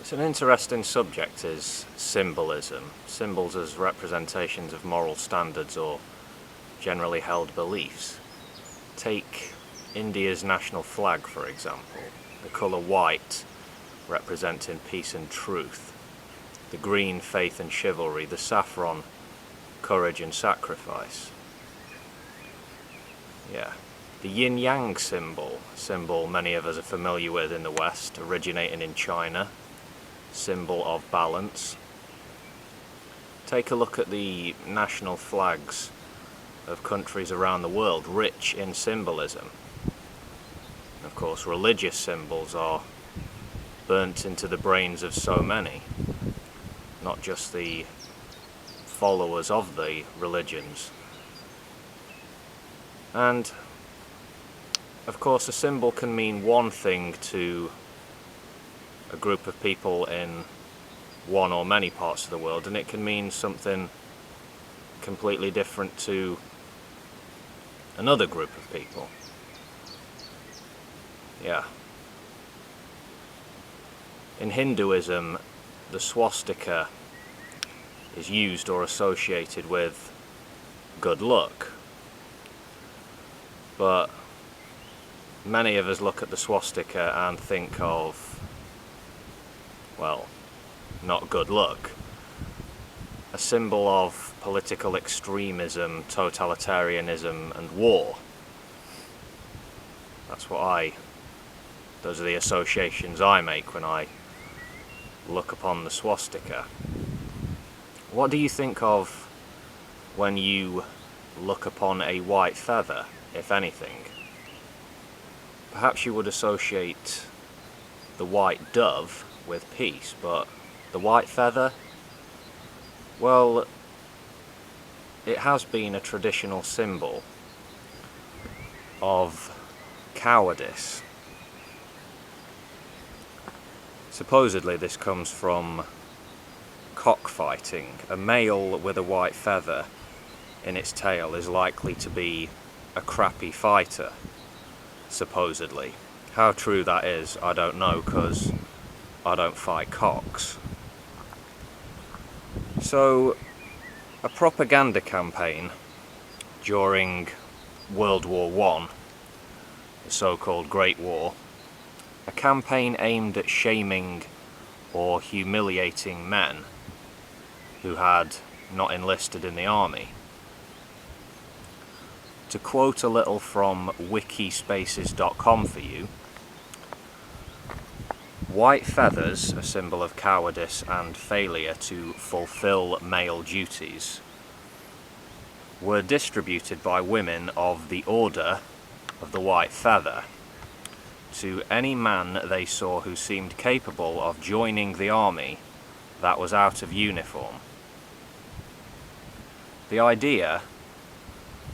It's an interesting subject, is symbolism. Symbols as representations of moral standards or generally held beliefs. Take India's national flag, for example. The colour white representing peace and truth. The green, faith and chivalry. The saffron, courage and sacrifice. Yeah. The yin-yang symbol many of us are familiar with in the West, originating in China. Symbol of balance. Take a look at the national flags of countries around the world, rich in symbolism. Of course, religious symbols are burnt into the brains of so many, not just the followers of the religions. And of course, a symbol can mean one thing to a group of people in one or many parts of the world, and it can mean something completely different to another group of people. Yeah. In Hinduism, the swastika is used or associated with good luck. But many of us look at the swastika and think of, well, not good luck. A symbol of political extremism, totalitarianism and war. Those are the associations I make when I look upon the swastika. What do you think of when you look upon a white feather, if anything? Perhaps you would associate the white dove with peace, but the white feather, well, it has been a traditional symbol of cowardice. Supposedly this comes from cockfighting. A male with a white feather in its tail is likely to be a crappy fighter, supposedly. How true that is, I don't know, because I don't fight cocks. So, a propaganda campaign during World War I, the so-called Great War, a campaign aimed at shaming or humiliating men who had not enlisted in the army. To quote a little from wikispaces.com for you, white feathers, a symbol of cowardice and failure to fulfill male duties, were distributed by women of the Order of the White Feather to any man they saw who seemed capable of joining the army that was out of uniform. The idea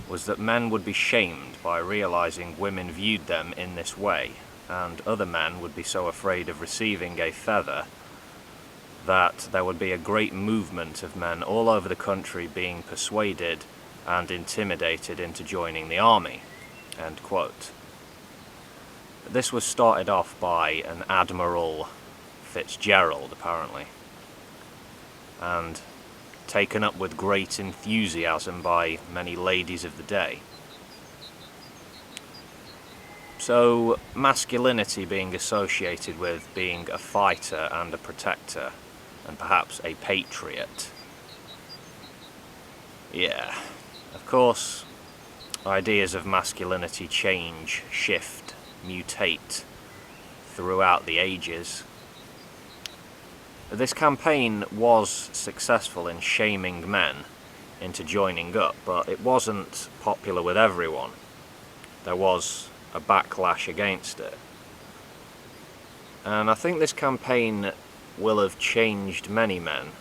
was that men would be shamed by realizing women viewed them in this way, and other men would be so afraid of receiving a feather that there would be a great movement of men all over the country being persuaded and intimidated into joining the army. End quote. This was started off by an Admiral Fitzgerald, apparently, and taken up with great enthusiasm by many ladies of the day. So, masculinity being associated with being a fighter and a protector, and perhaps a patriot. Yeah, of course, ideas of masculinity change, shift, mutate throughout the ages. This campaign was successful in shaming men into joining up, but it wasn't popular with everyone. There was a backlash against it. And I think this campaign will have changed many men,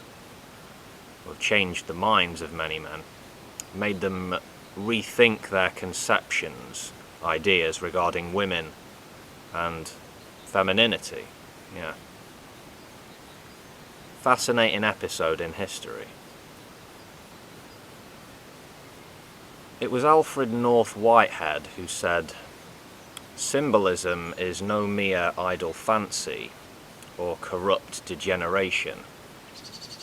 or changed the minds of many men, made them rethink their conceptions, ideas regarding women and femininity. Yeah. Fascinating episode in history. It was Alfred North Whitehead who said, "Symbolism is no mere idle fancy, or corrupt degeneration.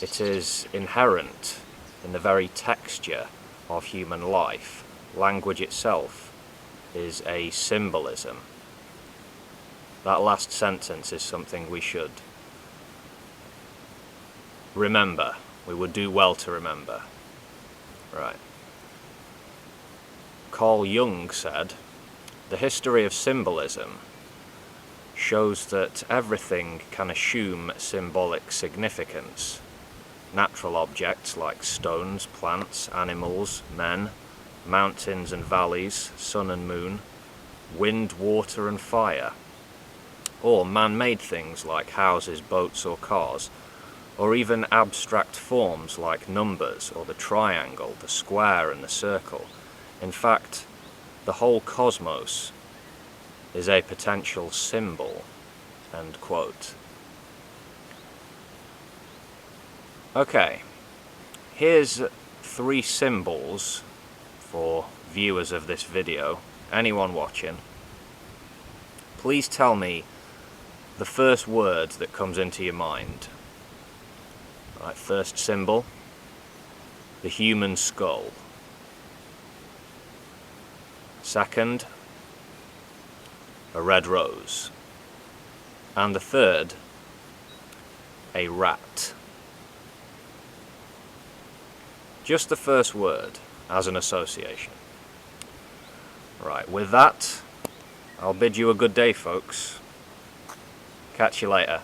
It is inherent in the very texture of human life. Language itself is a symbolism. That last sentence is something we should remember. We would do well to remember. Right. Carl Jung said, "The history of symbolism shows that everything can assume symbolic significance. Natural objects like stones, plants, animals, men, mountains and valleys, sun and moon, wind, water and fire, or man-made things like houses, boats or cars, or even abstract forms like numbers or the triangle, the square and the circle. In fact, the whole cosmos is a potential symbol." End quote. Okay, here's 3 symbols for viewers of this video, anyone watching. Please tell me the first word that comes into your mind. Right, first symbol, the human skull. Second, a red rose. And the third, a rat. Just the first word as an association. Right, with that, I'll bid you a good day, folks. Catch you later.